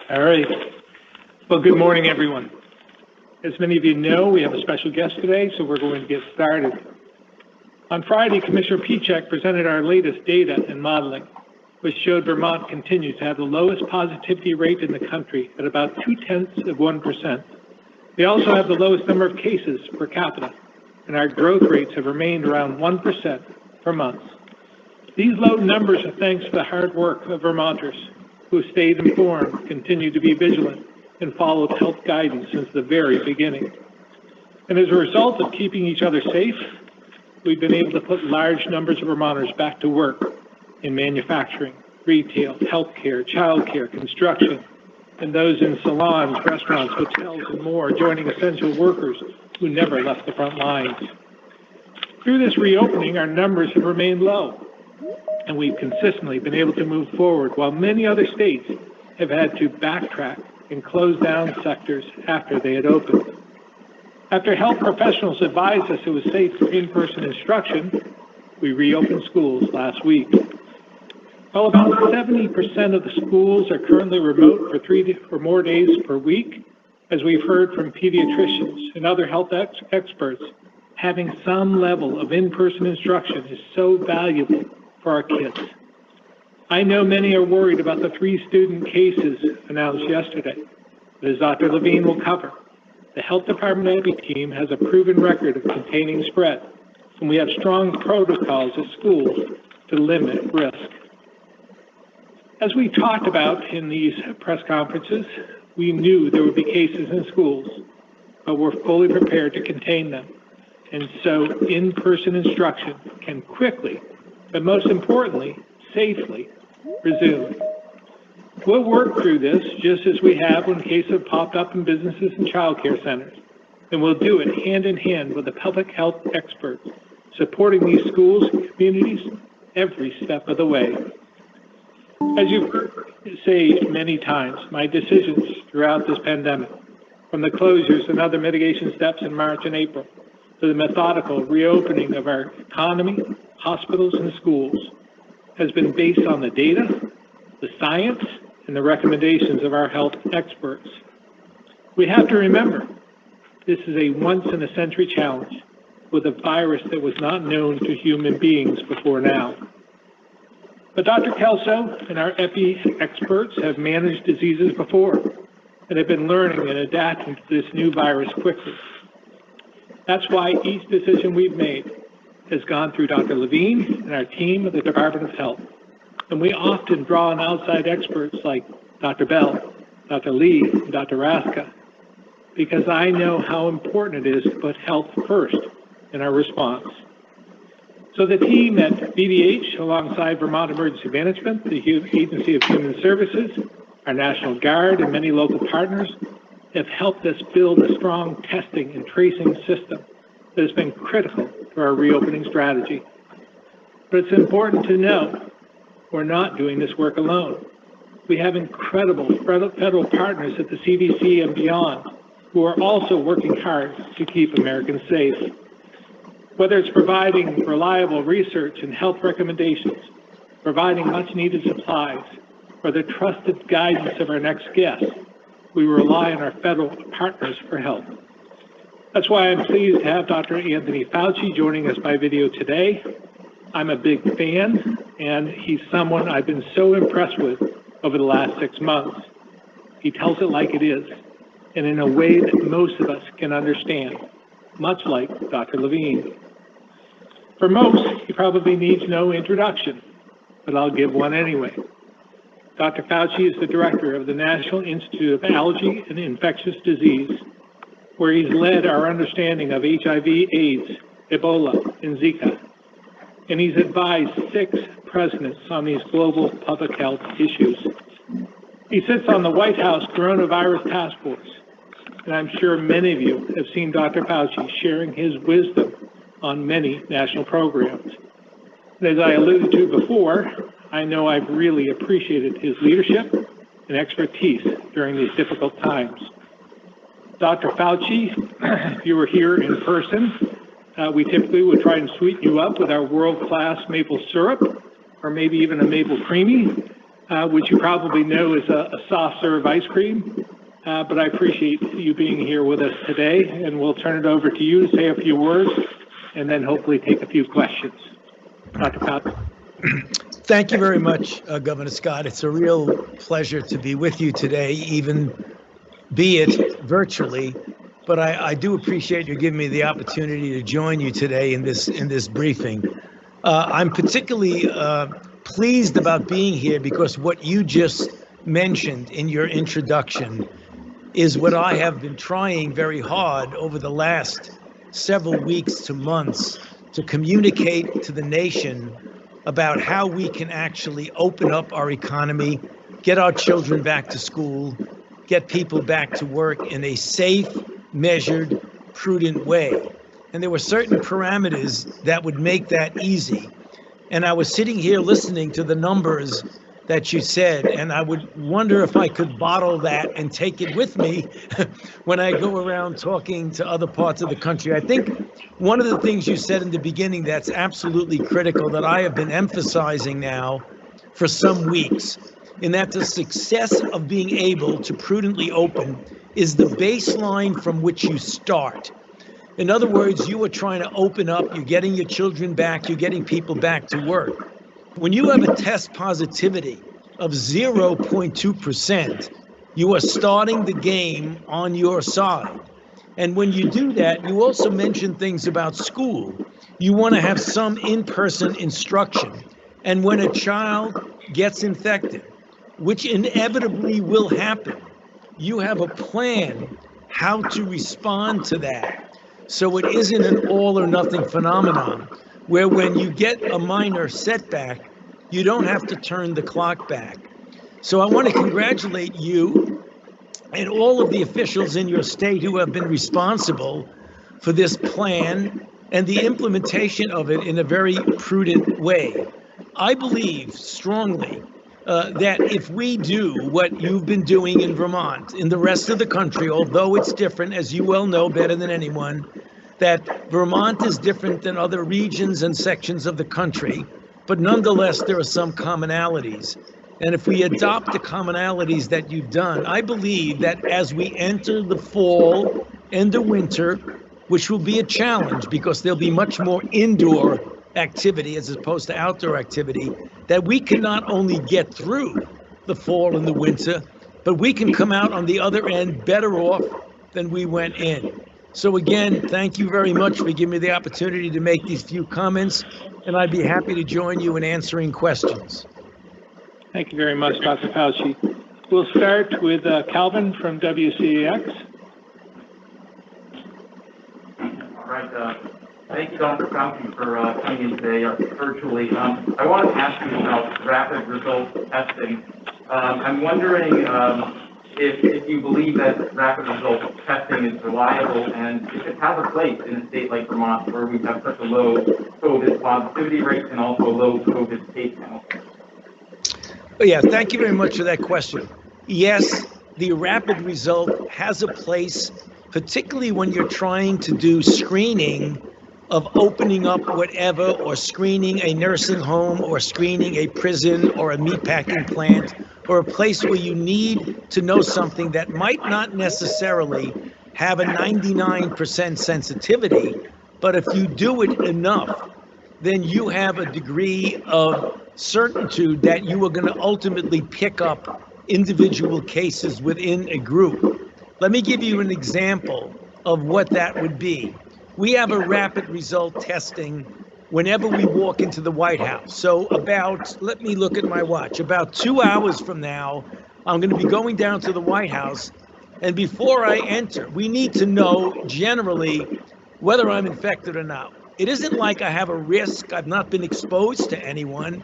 All right. Well, good morning, everyone. As many of you know, we have a special guest today, so we're going to get started. On Friday, Commissioner Pichek presented our latest data and modeling, which showed Vermont continues to have the lowest positivity rate in the country at about 0.2%. We also have the lowest number of cases per capita, and our growth rates have remained around 1% for months. These low numbers are thanks to the hard work of Vermonters who have stayed informed, continue to be vigilant, and followed health guidance since the very beginning. And as a result of keeping each other safe, we've been able to put large numbers of Vermonters back to work in manufacturing, retail, healthcare, childcare, construction, and those in salons, restaurants, hotels, and more, joining essential workers who never left the front lines. Through this reopening, our numbers have remained low, and we've consistently been able to move forward while many other states have had to backtrack and close down sectors after they had opened. After health professionals advised us it was safe for in-person instruction, we reopened schools last week. While about 70% of the schools are currently remote for 3 or more days per week, as we've heard from pediatricians and other health experts, having some level of in-person instruction is so valuable for our kids. I know many are worried about the 3 student cases announced yesterday, but as Dr. Levine will cover, the Health Department EPI team has a proven record of containing spread, and we have strong protocols at schools to limit risk. As we talked about in these press conferences, we knew there would be cases in schools, but we're fully prepared to contain them. And so in-person instruction can quickly, but most importantly, safely resume. We'll work through this just as we have when cases have popped up in businesses and child care centers, and we'll do it hand in hand with the public health experts, supporting these schools and communities every step of the way. As you've heard me say many times, my decisions throughout this pandemic, from the closures and other mitigation steps in March and April, to the methodical reopening of our economy, hospitals, and schools, has been based on the data, the science, and the recommendations of our health experts. We have to remember, this is a once-in-a-century challenge with a virus that was not known to human beings before now. But Dr. Kelso and our EPI experts have managed diseases before and have been learning and adapting to this new virus quickly. That's why each decision we've made has gone through Dr. Levine and our team at the Department of Health. And we often draw on outside experts like Dr. Bell, Dr. Lee, and Dr. Raska, because I know how important it is to put health first in our response. So the team at VDH, alongside Vermont Emergency Management, the Agency of Human Services, our National Guard, and many local partners, have helped us build a strong testing and tracing system that has been critical to our reopening strategy. But it's important to note we're not doing this work alone. We have incredible federal partners at the CDC and beyond who are also working hard to keep Americans safe. Whether it's providing reliable research and health recommendations, providing much-needed supplies, or the trusted guidance of our next guest, we rely on our federal partners for help. That's why I'm pleased to have Dr. Anthony Fauci joining us by video today. I'm a big fan, and he's someone I've been so impressed with over the last 6 months. He tells it like it is, and in a way that most of us can understand, much like Dr. Levine. For most, he probably needs no introduction, but I'll give one anyway. Dr. Fauci is the director of the National Institute of Allergy and Infectious Disease, where he's led our understanding of HIV, AIDS, Ebola, and Zika. And he's advised 6 presidents on these global public health issues. He sits on the White House Coronavirus Task Force, and I'm sure many of you have seen Dr. Fauci sharing his wisdom on many national programs. And as I alluded to before, I know I've really appreciated his leadership and expertise during these difficult times. Dr. Fauci, if you were here in person, we typically would try and sweeten you up with our world-class maple syrup, or maybe even a maple creamy. which you probably know is a soft serve ice cream. But I appreciate you being here with us today, and we'll turn it over to you to say a few words and then hopefully take a few questions. Dr. Fauci. Thank you very much, Governor Scott. It's a real pleasure to be with you today, even be it virtually. But I do appreciate you giving me the opportunity to join you today in this briefing. I'm particularly pleased about being here because what you just mentioned in your introduction is what I have been trying very hard over the last several weeks to months to communicate to the nation about how we can actually open up our economy, get our children back to school, get people back to work in a safe, measured, prudent way. And there were certain parameters that would make that easy. And I was sitting here listening to the numbers that you said, and I would wonder if I could bottle that and take it with me when I go around talking to other parts of the country. I think one of the things you said in the beginning that's absolutely critical that I have been emphasizing now for some weeks, in that the success of being able to prudently open is the baseline from which you start. In other words, you are trying to open up, you're getting your children back, you're getting people back to work. When you have a test positivity of 0.2%, you are starting the game on your side. And when you do that, you also mention things about school. You want to have some in-person instruction. And when a child gets infected, which inevitably will happen, you have a plan how to respond to that. So it isn't an all or nothing phenomenon, where when you get a minor setback, you don't have to turn the clock back. So I want to congratulate you and all of the officials in your state who have been responsible for this plan and the implementation of it in a very prudent way. I believe strongly that if we do what you've been doing in Vermont, in the rest of the country, although it's different, as you well know better than anyone, that Vermont is different than other regions and sections of the country, but nonetheless, there are some commonalities. And if we adopt the commonalities that you've done, I believe that as we enter the fall and the winter, which will be a challenge because there'll be much more indoor activity as opposed to outdoor activity, that we can not only get through the fall and the winter, but we can come out on the other end better off than we went in. So again, thank you very much for giving me the opportunity to make these few comments, and I'd be happy to join you in answering questions. Thank you very much, Dr. Fauci. We'll start with Calvin from WCAX. All right. Thank you, Dr. Fauci, for coming in today virtually. I wanted to ask you about rapid result testing. I'm wondering if you believe that rapid result testing is reliable and if it has a place in a state like Vermont where we have such a low COVID positivity rate and also a low COVID case count. Yeah, thank you very much for that question. Yes, the rapid result has a place, particularly when you're trying to do screening of opening up whatever, or screening a nursing home, or screening a prison, or a meatpacking plant, or a place where you need to know something that might not necessarily have a 99% sensitivity, but if you do it enough, then you have a degree of certitude that you are going to ultimately pick up individual cases within a group. Let me give you an example of what that would be. We have a rapid result testing whenever we walk into the White House. So let me look at my watch, about 2 hours from now, I'm going to be going down to the White House. And before I enter, we need to know generally whether I'm infected or not. It isn't like I have a risk. I've not been exposed to anyone.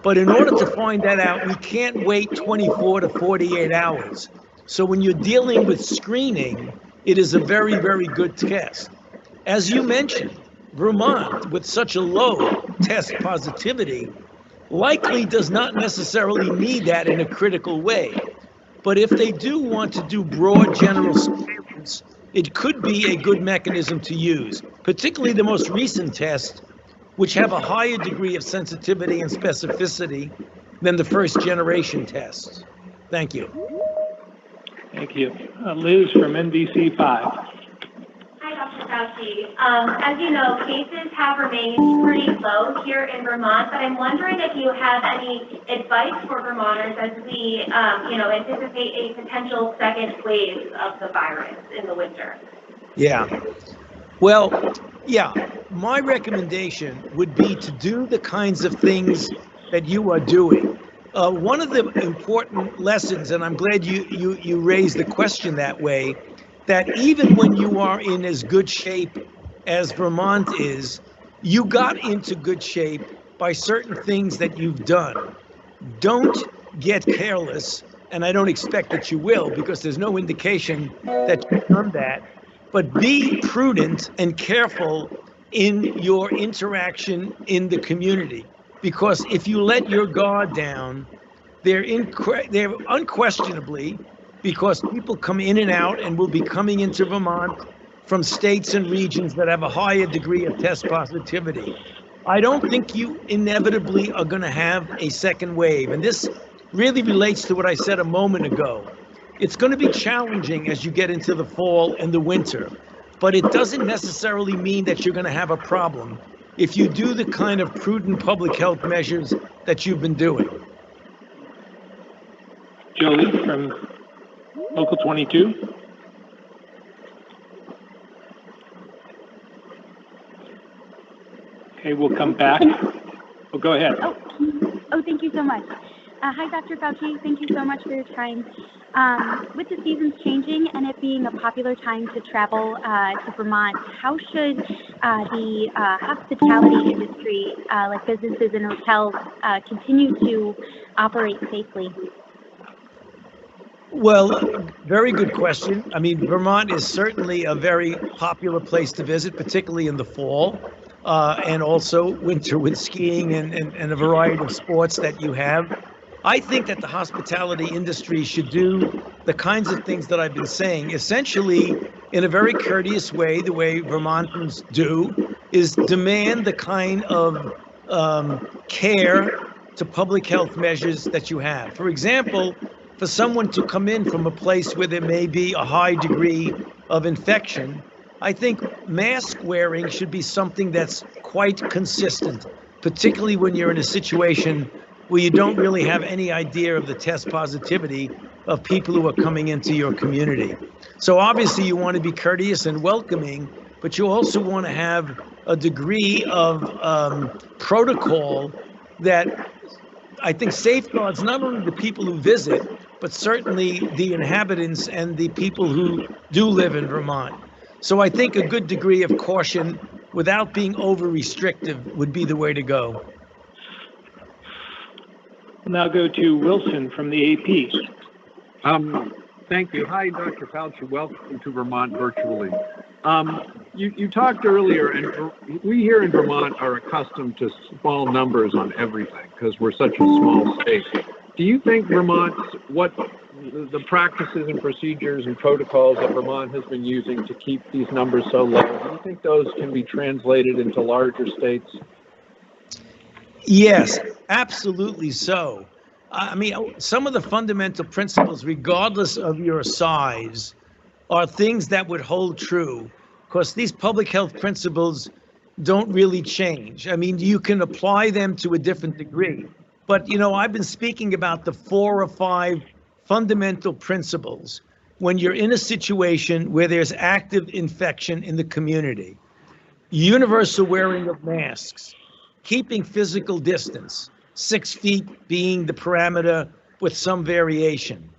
But in order to find that out, we can't wait 24 to 48 hours. So when you're dealing with screening, it is a very, very good test. As you mentioned, Vermont, with such a low test positivity, likely does not necessarily need that in a critical way. But if they do want to do broad general surveillance, it could be a good mechanism to use, particularly the most recent tests, which have a higher degree of sensitivity and specificity than the first generation tests. Thank you. Thank you. Liz from NBC5. Hi, Dr. Fauci. As you know, cases have remained pretty low here in Vermont, but I'm wondering if you have any advice for Vermonters as we, anticipate a potential second wave of the virus in the winter. Yeah. Well, yeah, my recommendation would be to do the kinds of things that you are doing. One of the important lessons, and I'm glad you raised the question that way, that even when you are in as good shape as Vermont is, you got into good shape by certain things that you've done. Don't get careless, and I don't expect that you will, because there's no indication that you've done that, but be prudent and careful in your interaction in the community. Because if you let your guard down, they're unquestionably, because people come in and out and will be coming into Vermont from states and regions that have a higher degree of test positivity. I don't think you inevitably are going to have a second wave. And this really relates to what I said a moment ago. It's going to be challenging as you get into the fall and the winter, but it doesn't necessarily mean that you're going to have a problem if you do the kind of prudent public health measures that you've been doing. Jolie from Local 22. Okay, we'll come back. Well, go ahead. Oh, thank you so much. Hi, Dr. Fauci. Thank you so much for your time. With the seasons changing and it being a popular time to travel to Vermont, how should the hospitality industry, like businesses and hotels, continue to operate safely? Well, very good question. I mean, Vermont is certainly a very popular place to visit, particularly in the fall, and also winter with skiing and a variety of sports that you have. I think that the hospitality industry should do the kinds of things that I've been saying, essentially in a very courteous way. The way Vermonters do is demand the kind of care to public health measures that you have. For example, for someone to come in from a place where there may be a high degree of infection, I think mask wearing should be something that's quite consistent, particularly when you're in a situation where you don't really have any idea of the test positivity of people who are coming into your community. So obviously you want to be courteous and welcoming, but you also want to have a degree of protocol that I think safeguards not only the people who visit, but certainly the inhabitants and the people who do live in Vermont. So I think a good degree of caution without being over restrictive would be the way to go. We'll now go to Wilson from the AP. Thank you. Hi, Dr. Fauci. Welcome to Vermont virtually. You talked earlier, and we here in Vermont are accustomed to small numbers on everything because we're such a small state. Do you think what the practices and procedures and protocols that Vermont has been using to keep these numbers so low, do you think those can be translated into larger states? Yes, absolutely so. I mean, some of the fundamental principles, regardless of your size, are things that would hold true, because these public health principles don't really change. I mean, you can apply them to a different degree. But, I've been speaking about the 4 or 5 fundamental principles when you're in a situation where there's active infection in the community. Universal wearing of masks, keeping physical distance, 6 feet being the parameter with some variation,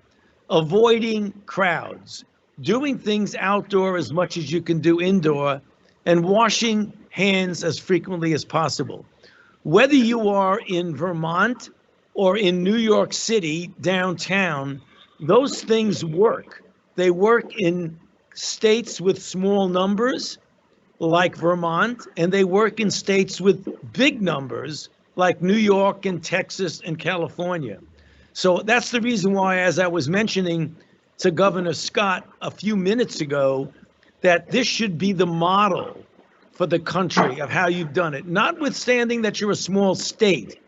avoiding crowds, doing things outdoor as much as you can do indoor, and washing hands as frequently as possible. Whether you are in Vermont or in New York City downtown, those things work. They work in states with small numbers like Vermont, and they work in states with big numbers like New York and Texas and California. So that's the reason why, as I was mentioning to Governor Scott a few minutes ago, that this should be the model for the country of how you've done it, notwithstanding that you're a small state.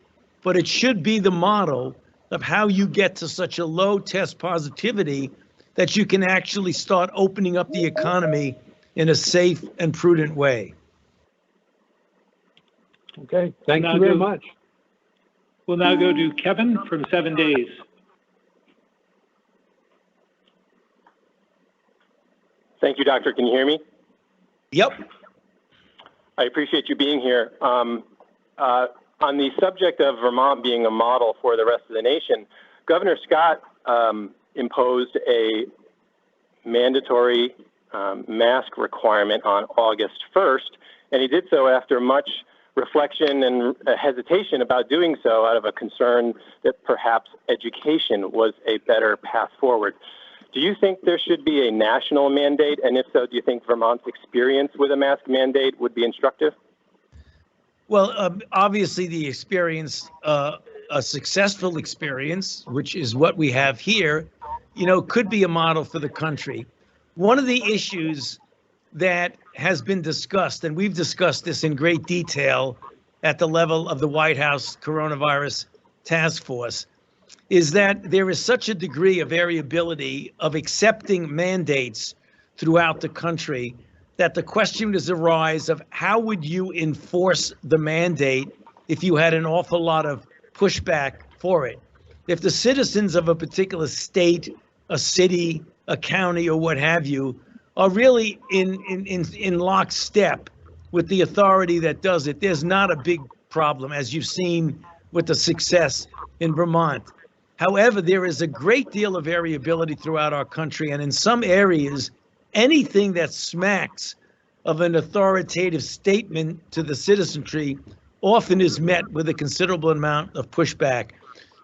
but it should be the model of how you get to such a low test positivity that you can actually start opening up the economy in a safe and prudent way. Okay, thank you very much. We'll now go to Kevin from 7 Days. Thank you, Doctor. Can you hear me? Yep. I appreciate you being here. On the subject of Vermont being a model for the rest of the nation, Governor Scott imposed a mandatory mask requirement on August 1st, and he did so after much reflection and hesitation about doing so out of a concern that perhaps education was a better path forward. Do you think there should be a national mandate? And if so, do you think Vermont's experience with a mask mandate would be instructive? Well, obviously the experience, a successful experience, which is what we have here, could be a model for the country. One of the issues that has been discussed, and we've discussed this in great detail at the level of the White House Coronavirus Task Force, is that there is such a degree of variability of accepting mandates throughout the country that the question does arise of how would you enforce the mandate if you had an awful lot of pushback for it? If the citizens of a particular state, a city, a county, or what have you, are really in lockstep with the authority that does it, there's not a big problem, as you've seen with the success in Vermont. However, there is a great deal of variability throughout our country, and in some areas, anything that smacks of an authoritative statement to the citizenry often is met with a considerable amount of pushback.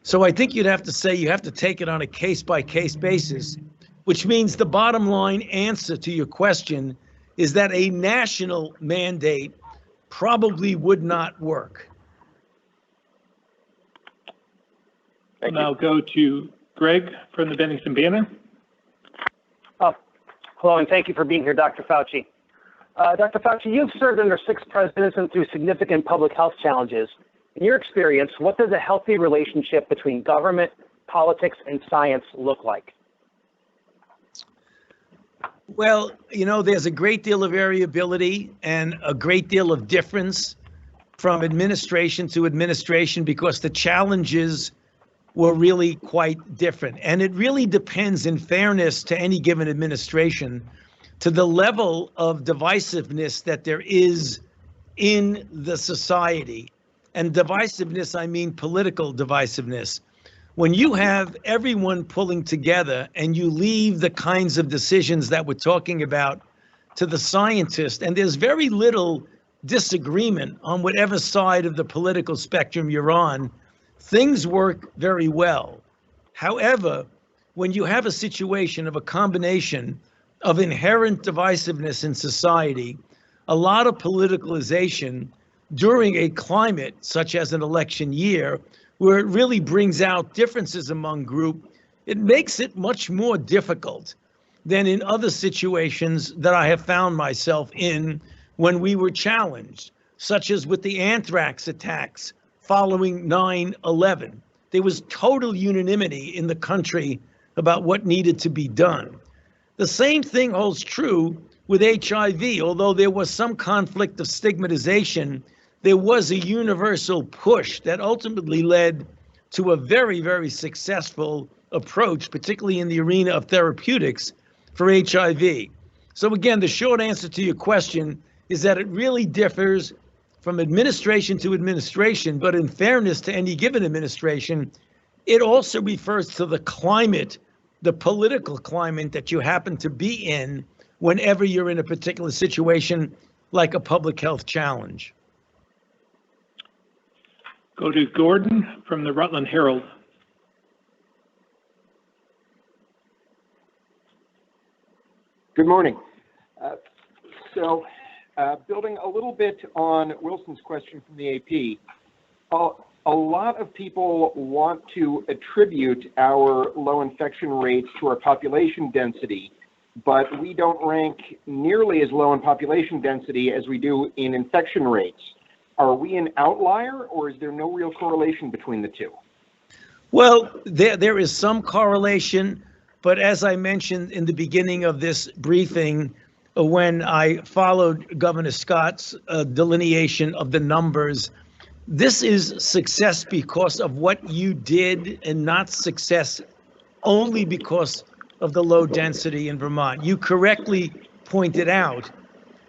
So I think you'd have to say you have to take it on a case-by-case basis, which means the bottom line answer to your question is that a national mandate probably would not work. We'll now go to Greg from the Bennington Banner. Hello, and thank you for being here, Dr. Fauci. Dr. Fauci, you've served under 6 presidents and through significant public health challenges. In your experience, what does a healthy relationship between government, politics, and science look like? Well, there's a great deal of variability and a great deal of difference from administration to administration because the challenges were really quite different. And it really depends, in fairness to any given administration, to the level of divisiveness that there is in the society. And divisiveness, I mean political divisiveness. When you have everyone pulling together and you leave the kinds of decisions that we're talking about to the scientists, and there's very little disagreement on whatever side of the political spectrum you're on, things work very well. However, when you have a situation of a combination of inherent divisiveness in society, a lot of politicalization during a climate such as an election year, where it really brings out differences among group, it makes it much more difficult than in other situations that I have found myself in when we were challenged, such as with the anthrax attacks following 9/11. There was total unanimity in the country about what needed to be done. The same thing holds true with HIV. Although there was some conflict of stigmatization, there was a universal push that ultimately led to a very, very successful approach, particularly in the arena of therapeutics for HIV. So again, the short answer to your question is that it really differs from administration to administration, but in fairness to any given administration, it also refers to the climate, the political climate that you happen to be in whenever you're in a particular situation like a public health challenge. Go to Gordon from the Rutland Herald. Good morning. Building a little bit on Wilson's question from the AP, a lot of people want to attribute our low infection rates to our population density, but we don't rank nearly as low in population density as we do in infection rates. Are we an outlier, or is there no real correlation between the two? Well, there is some correlation, but as I mentioned in the beginning of this briefing, when I followed Governor Scott's delineation of the numbers, this is success because of what you did and not success only because of the low density in Vermont. You correctly pointed out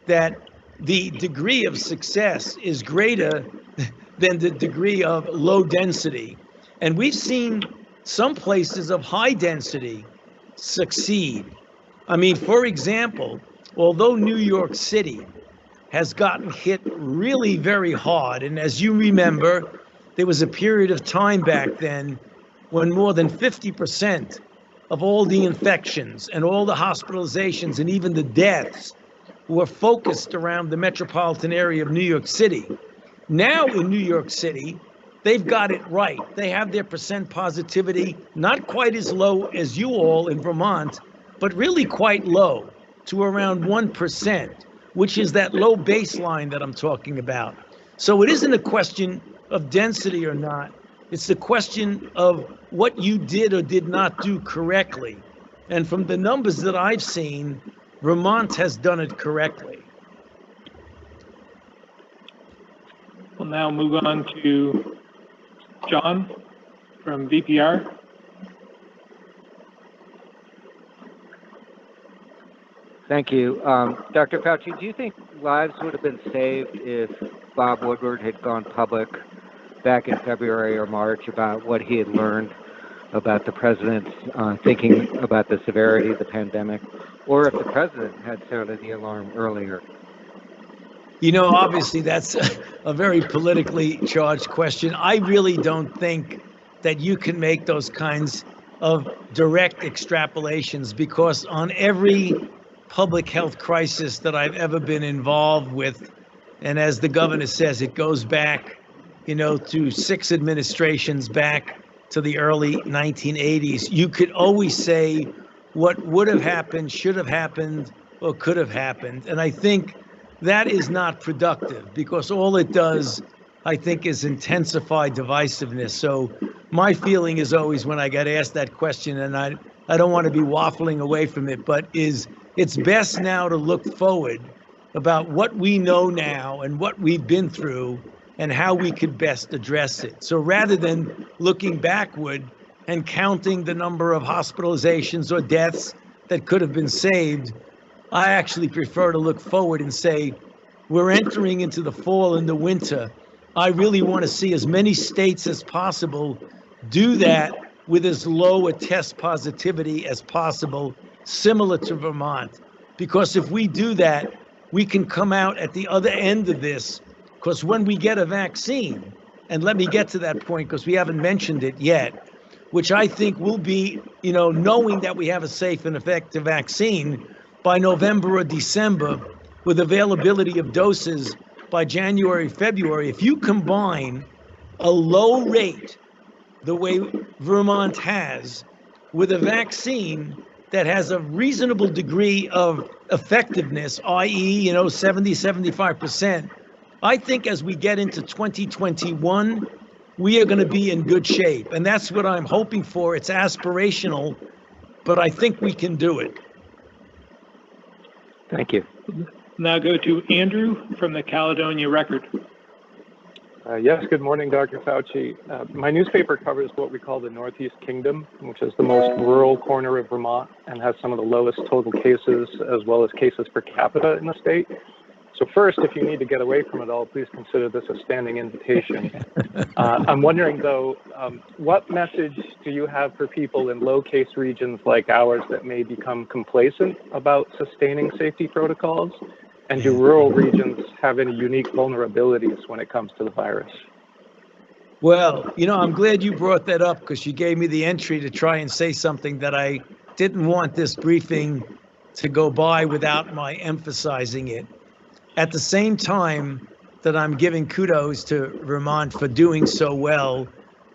that the degree of success is greater than the degree of low density. And we've seen some places of high density succeed. I mean, for example, although New York City has gotten hit really very hard, and as you remember, there was a period of time back then when more than 50% of all the infections and all the hospitalizations and even the deaths were focused around the metropolitan area of New York City. Now in New York City, they've got it right. They have their percent positivity not quite as low as you all in Vermont, but really quite low, to around 1%, which is that low baseline that I'm talking about. So it isn't a question of density or not. It's the question of what you did or did not do correctly. And from the numbers that I've seen, Vermont has done it correctly. We'll now move on to John from VPR. Thank you. Dr. Fauci, do you think lives would have been saved if Bob Woodward had gone public back in February or March about what he had learned about the president's thinking about the severity of the pandemic, or if the president had sounded the alarm earlier? You know, obviously, that's a very politically charged question. I really don't think that you can make those kinds of direct extrapolations, because on every public health crisis that I've ever been involved with, and as the governor says, it goes back, to 6 administrations back to the early 1980s. You could always say what would have happened, should have happened, or could have happened. And I think that is not productive, because all it does, I think, is intensify divisiveness. So my feeling is always, when I get asked that question, and I don't want to be waffling away from it, but it's best now to look forward about what we know now and what we've been through and how we could best address it. So rather than looking backward and counting the number of hospitalizations or deaths that could have been saved, I actually prefer to look forward and say, we're entering into the fall and the winter. I really want to see as many states as possible do that with as low a test positivity as possible, similar to Vermont. Because if we do that, we can come out at the other end of this. Because when we get a vaccine, and let me get to that point because we haven't mentioned it yet, which I think will be, knowing that we have a safe and effective vaccine by November or December, with availability of doses by January, February. If you combine a low rate, the way Vermont has, with a vaccine that has a reasonable degree of effectiveness, i.e., 70, 75%, I think as we get into 2021, we are going to be in good shape. And that's what I'm hoping for. It's aspirational, but I think we can do it. Thank you. Now go to Andrew from the Caledonia Record. Yes, good morning, Dr. Fauci. My newspaper covers what we call the Northeast Kingdom, which is the most rural corner of Vermont and has some of the lowest total cases as well as cases per capita in the state. So first, if you need to get away from it all, please consider this a standing invitation. I'm wondering, though, what message do you have for people in low-case regions like ours that may become complacent about sustaining safety protocols? And do rural regions have any unique vulnerabilities when it comes to the virus? Well, I'm glad you brought that up, because you gave me the entry to try and say something that I didn't want this briefing to go by without my emphasizing it. At the same time that I'm giving kudos to Vermont for doing so well,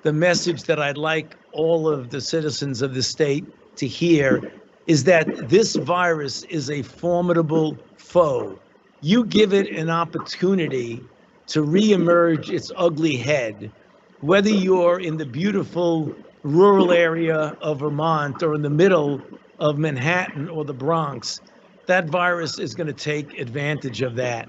the message that I'd like all of the citizens of the state to hear is that this virus is a formidable foe. You give it an opportunity to reemerge its ugly head, whether you're in the beautiful rural area of Vermont or in the middle of Manhattan or the Bronx, that virus is going to take advantage of that.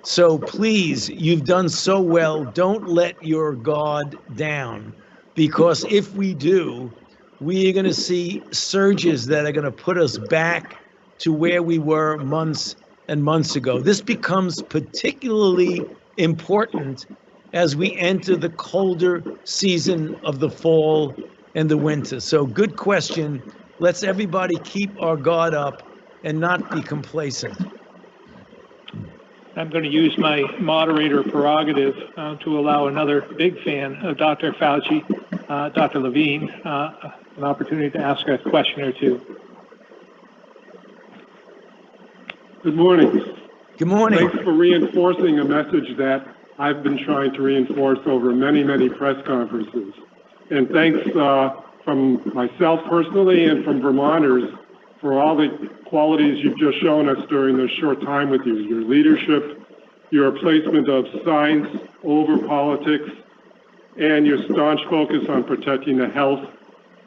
So please, you've done so well. Don't let your guard down, because if we do, we are going to see surges that are going to put us back to where we were months and months ago. This becomes particularly important as we enter the colder season of the fall and the winter. So good question. Let's everybody keep our guard up and not be complacent. I'm going to use my moderator prerogative to allow another big fan of Dr. Fauci, Dr. Levine, an opportunity to ask a question or two. Good morning. Good morning. Thanks for reinforcing a message that I've been trying to reinforce over many, many press conferences. And thanks from myself personally and from Vermonters for all the qualities you've just shown us during this short time with you. Your leadership, your placement of science over politics, and your staunch focus on protecting the health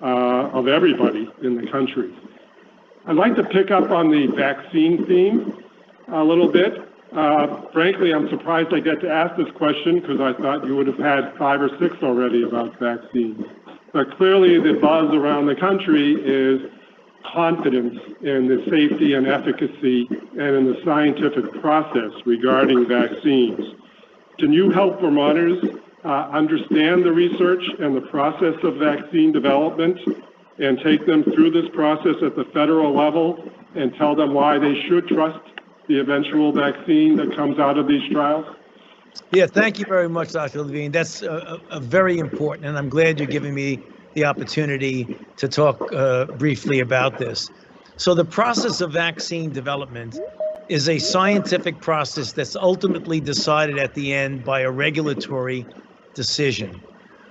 of everybody in the country. I'd like to pick up on the vaccine theme a little bit. Frankly, I'm surprised I get to ask this question because I thought you would have had 5 or 6 already about vaccines. But clearly the buzz around the country is confidence in the safety and efficacy and in the scientific process regarding vaccines. Can you help Vermonters understand the research and the process of vaccine development and take them through this process at the federal level and tell them why they should trust the eventual vaccine that comes out of these trials? Yeah, thank you very much, Dr. Levine. That's a very important, and I'm glad you're giving me the opportunity to talk briefly about this. So the process of vaccine development is a scientific process that's ultimately decided at the end by a regulatory decision.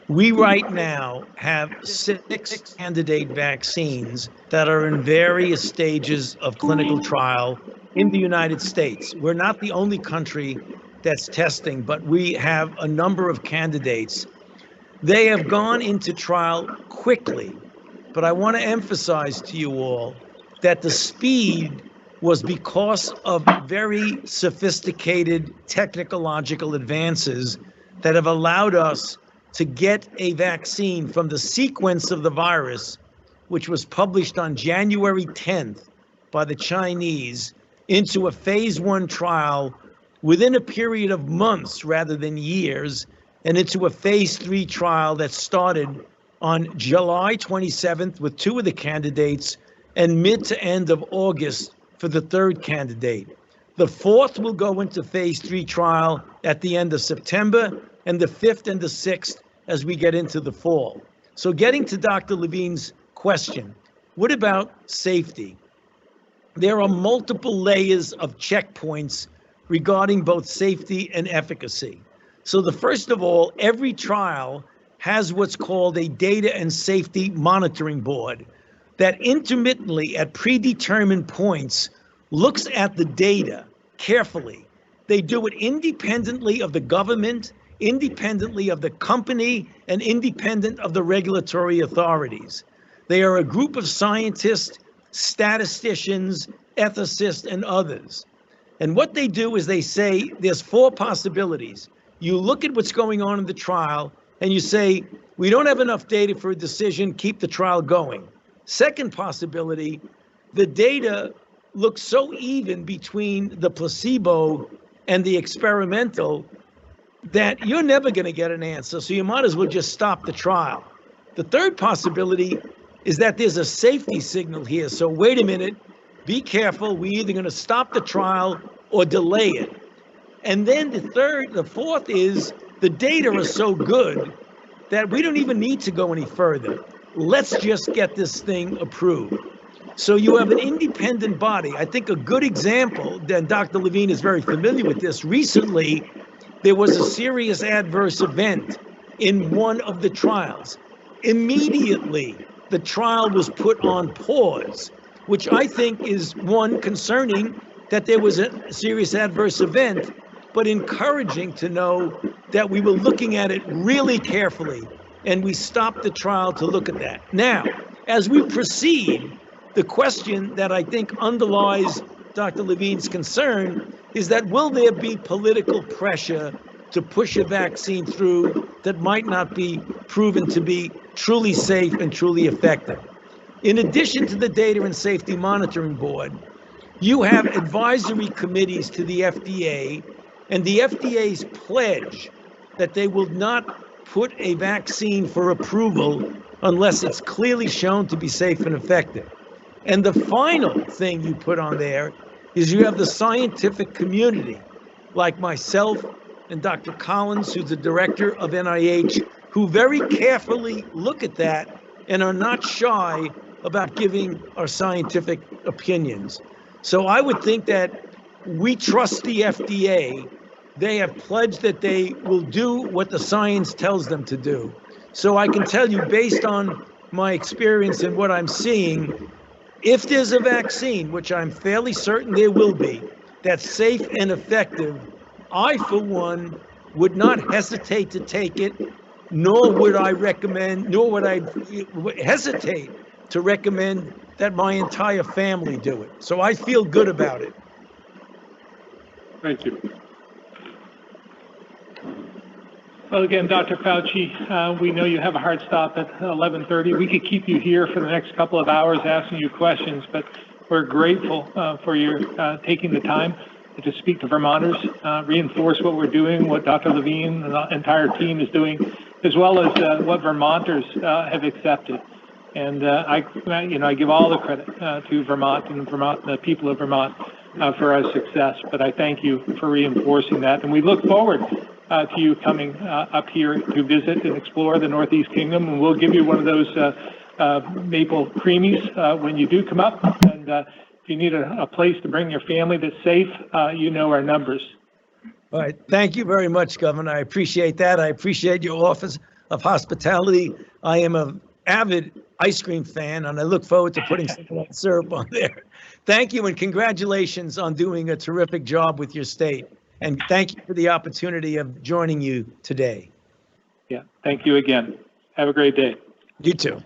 We right now have 6 candidate vaccines that are in various stages of clinical trial in the United States. We're not the only country that's testing, but we have a number of candidates. They have gone into trial quickly, but I want to emphasize to you all that the speed was because of very sophisticated technological advances that have allowed us to get a vaccine from the sequence of the virus, which was published on January 10th by the Chinese, into a phase 1 trial within a period of months rather than years, and into a phase 3 trial that started on July 27th with 2 of the candidates and mid to end of August for the 3rd candidate. The 4th will go into phase 3 trial at the end of September, and the 5th and the 6th as we get into the fall. So getting to Dr. Levine's question, what about safety? There are multiple layers of checkpoints regarding both safety and efficacy. So the first of all, every trial has what's called a data and safety monitoring board that intermittently at predetermined points looks at the data carefully. They do it independently of the government, independently of the company, and independent of the regulatory authorities. They are a group of scientists, statisticians, ethicists, and others. And what they do is they say there's 4 possibilities. You look at what's going on in the trial and you say, we don't have enough data for a decision, keep the trial going. Second possibility, the data looks so even between the placebo and the experimental that you're never going to get an answer, so you might as well just stop the trial. The third possibility is that there's a safety signal here, so wait a minute, be careful, we're either going to stop the trial or delay it. And then the fourth is the data are so good that we don't even need to go any further. Let's just get this thing approved. So you have an independent body. I think a good example, and Dr. Levine is very familiar with this, recently there was a serious adverse event in one of the trials. Immediately, the trial was put on pause, which I think is, one, concerning that there was a serious adverse event, but encouraging to know that we were looking at it really carefully, and we stopped the trial to look at that. Now, as we proceed, the question that I think underlies Dr. Levine's concern is that will there be political pressure to push a vaccine through that might not be proven to be truly safe and truly effective? In addition to the Data and Safety Monitoring Board, you have advisory committees to the FDA, and the FDA's pledge that they will not put a vaccine for approval unless it's clearly shown to be safe and effective. And the final thing you put on there is you have the scientific community, like myself and Dr. Collins, who's the director of NIH, who very carefully look at that and are not shy about giving our scientific opinions. So I would think that we trust the FDA. They have pledged that they will do what the science tells them to do. So I can tell you, based on my experience and what I'm seeing, if there's a vaccine, which I'm fairly certain there will be, that's safe and effective, I, for one, would not hesitate to take it, nor would I hesitate to recommend that my entire family do it. So I feel good about it. Thank you. Well, again, Dr. Fauci, we know you have a hard stop at 11:30. We could keep you here for the next couple of hours asking you questions, but we're grateful for your taking the time to speak to Vermonters, reinforce what we're doing, what Dr. Levine and the entire team is doing, as well as what Vermonters have accepted. And I give all the credit to Vermont and the people of Vermont for our success. But I thank you for reinforcing that, and we look forward to you coming up here to visit and explore the Northeast Kingdom, and we'll give you one of those maple creamies when you do come up. And if you need a place to bring your family that's safe, you know our numbers. All right. Thank you very much, Governor. I appreciate that. I appreciate your Office of Hospitality. I am an avid ice cream fan, and I look forward to putting some of that syrup on there. Thank you, and congratulations on doing a terrific job with your state. And thank you for the opportunity of joining you today. Yeah, thank you again. Have a great day. You too.